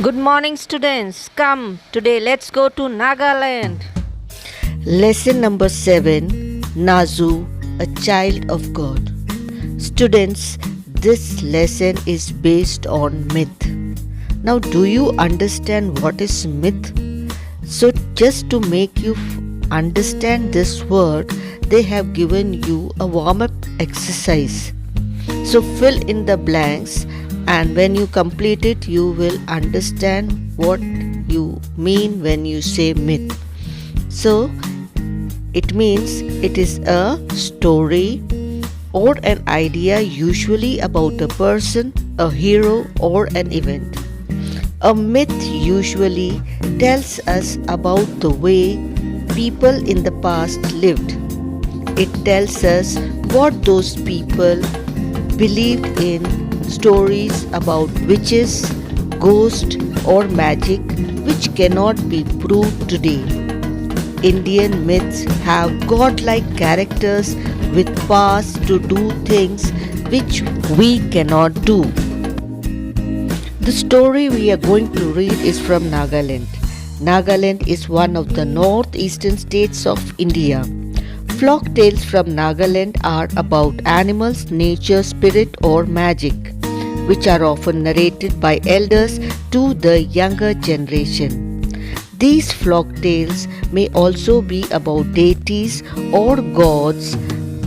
Good morning, students. Come, today let's go to Nagaland. Lesson number 7, Nazu, a child of God. Students, this lesson is based on myth. Now, do you understand what is myth? So, just to make you understand this word, they have given you a warm up exercise. So, fill in the blanks, and when you complete it, you will understand what you mean when you say myth. So, it means it is a story or an idea, usually about a person, a hero, or an event. A myth usually tells us about the way people in the past lived. It tells us what those people believed in, stories about witches, ghosts, or magic which cannot be proved today. Indian myths have godlike characters with powers to do things which we cannot do. The story we are going to read is from Nagaland. Nagaland is one of the northeastern states of India. Folk tales from Nagaland are about animals, nature, spirit, or magic, which are often narrated by elders to the younger generation. These folk tales may also be about deities or gods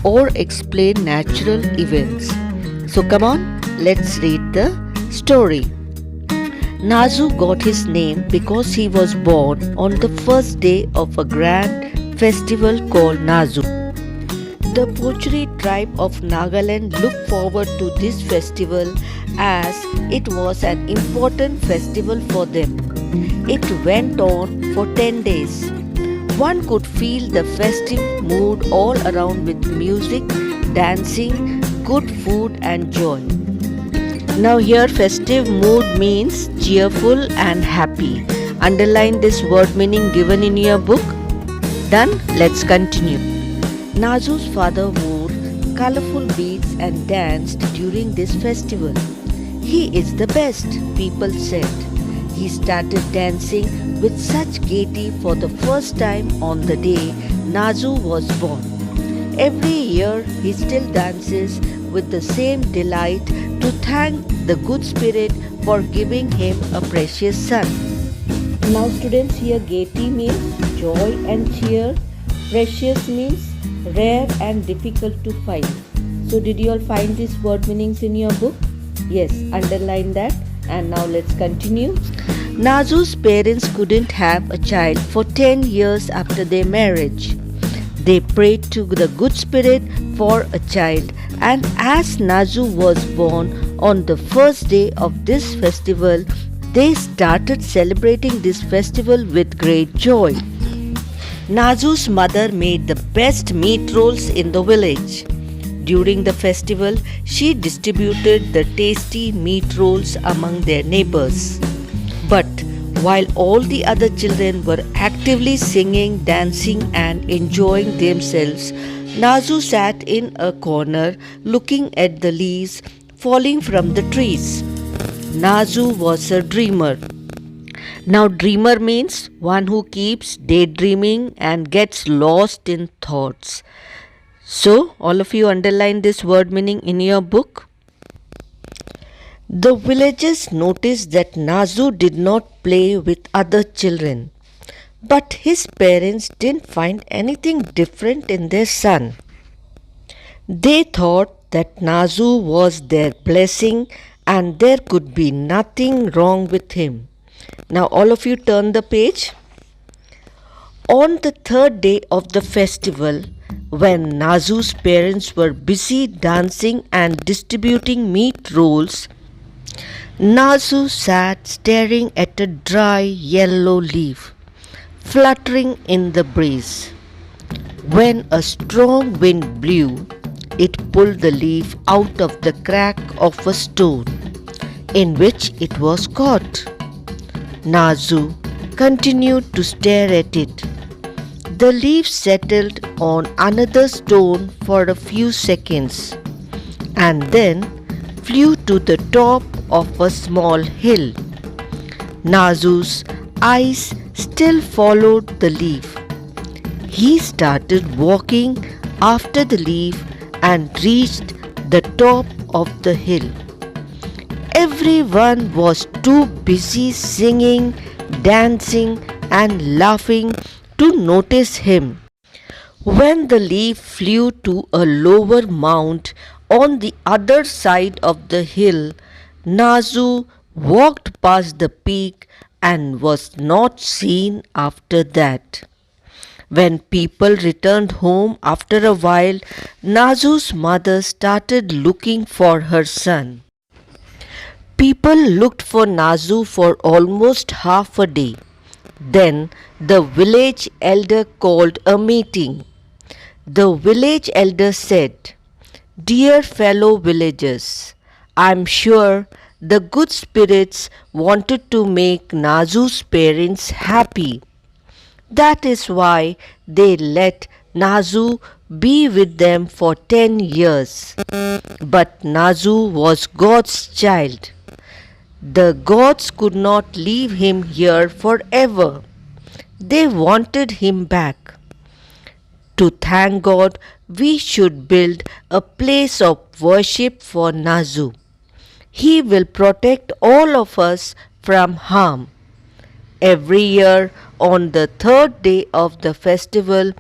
or explain natural events. So come on, let's read the story. Nazu got his name because he was born on the first day of a grand festival called Nazu. The Pochuri tribe of Nagaland looked forward to this festival as it was an important festival for them. It went on for 10 days. One could feel the festive mood all around with music, dancing, good food and joy. Now here festive mood means cheerful and happy. Underline this word meaning given in your book. Done? Let's continue. Nazu's father wore colorful beads and danced during this festival. He is the best, people said. He started dancing with such gaiety for the first time on the day Nazu was born. Every year he still dances with the same delight to thank the good spirit for giving him a precious son. Now students, here gaiety means joy and cheer. Precious means rare and difficult to find. So did you all find these word meanings in your book? Yes, underline that. And now let's continue. Nazu's parents couldn't have a child for 10 years after their marriage. They prayed to the good spirit for a child, and as Nazu was born on the first day of this festival, they started celebrating this festival with great joy. Nazu's mother made the best meat rolls in the village. During the festival, she distributed the tasty meat rolls among their neighbors. But while all the other children were actively singing, dancing, and enjoying themselves, Nazu sat in a corner looking at the leaves falling from the trees. Nazu was a dreamer. Now, dreamer means one who keeps daydreaming and gets lost in thoughts. So, all of you underline this word meaning in your book. The villagers noticed that Nazu did not play with other children, but his parents didn't find anything different in their son. They thought that Nazu was their blessing and there could be nothing wrong with him. Now all of you turn the page. On the third day of the festival, when Nazu's parents were busy dancing and distributing meat rolls, Nazu sat staring at a dry yellow leaf, fluttering in the breeze. When a strong wind blew, it pulled the leaf out of the crack of a stone in which it was caught. Nazu continued to stare at it. The leaf settled on another stone for a few seconds and then flew to the top of a small hill. Nazu's eyes still followed the leaf. He started walking after the leaf and reached the top of the hill. Everyone was too busy singing, dancing, and laughing to notice him. When the leaf flew to a lower mount on the other side of the hill, Nazu walked past the peak and was not seen after that. When people returned home after a while, Nazu's mother started looking for her son. People looked for Nazu for almost half a day. Then the village elder called a meeting. The village elder said, "Dear fellow villagers, I am sure the good spirits wanted to make Nazu's parents happy. That is why they let Nazu be with them for 10 years. But Nazu was God's child. The gods could not leave him here forever. They wanted him back. To thank God, we should build a place of worship for Nazu. He will protect all of us from harm. Every year, on the third day of the festival,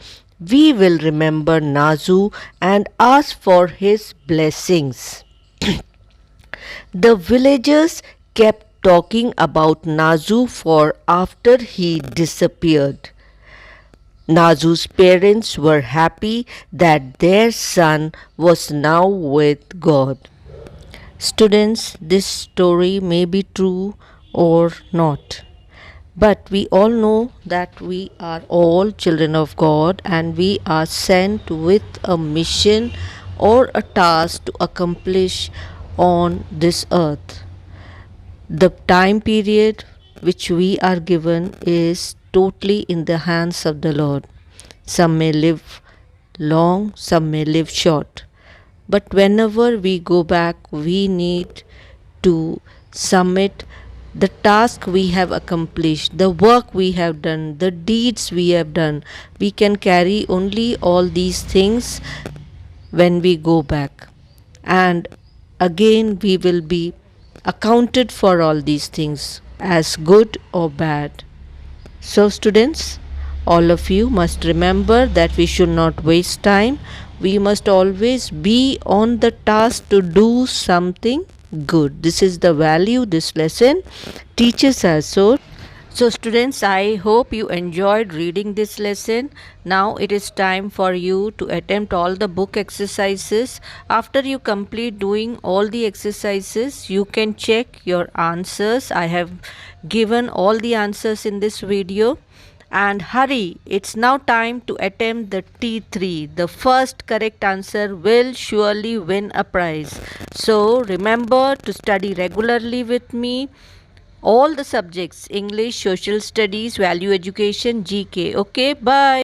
we will remember Nazu and ask for his blessings." The villagers kept talking about Nazu for after he disappeared. Nazu's parents were happy that their son was now with God. Students, this story may be true or not. But we all know that we are all children of God and we are sent with a mission or a task to accomplish on this earth. The time period which we are given is totally in the hands of the Lord. Some may live long, some may live short. But whenever we go back, we need to submit the task we have accomplished, the work we have done, the deeds we have done. We can carry only all these things when we go back. And again, we will be accounted for all these things as good or bad. So, students, all of you must remember that we should not waste time. We must always be on the task to do something good. This is the value this lesson teaches us. So students, I hope you enjoyed reading this lesson. Now it is time for you to attempt all the book exercises. After you complete doing all the exercises, you can check your answers. I have given all the answers in this video. And hurry, it's now time to attempt the T3. The first correct answer will surely win a prize. So remember to study regularly with me. All the subjects: English, Social Studies, Value Education, GK. Okay, bye.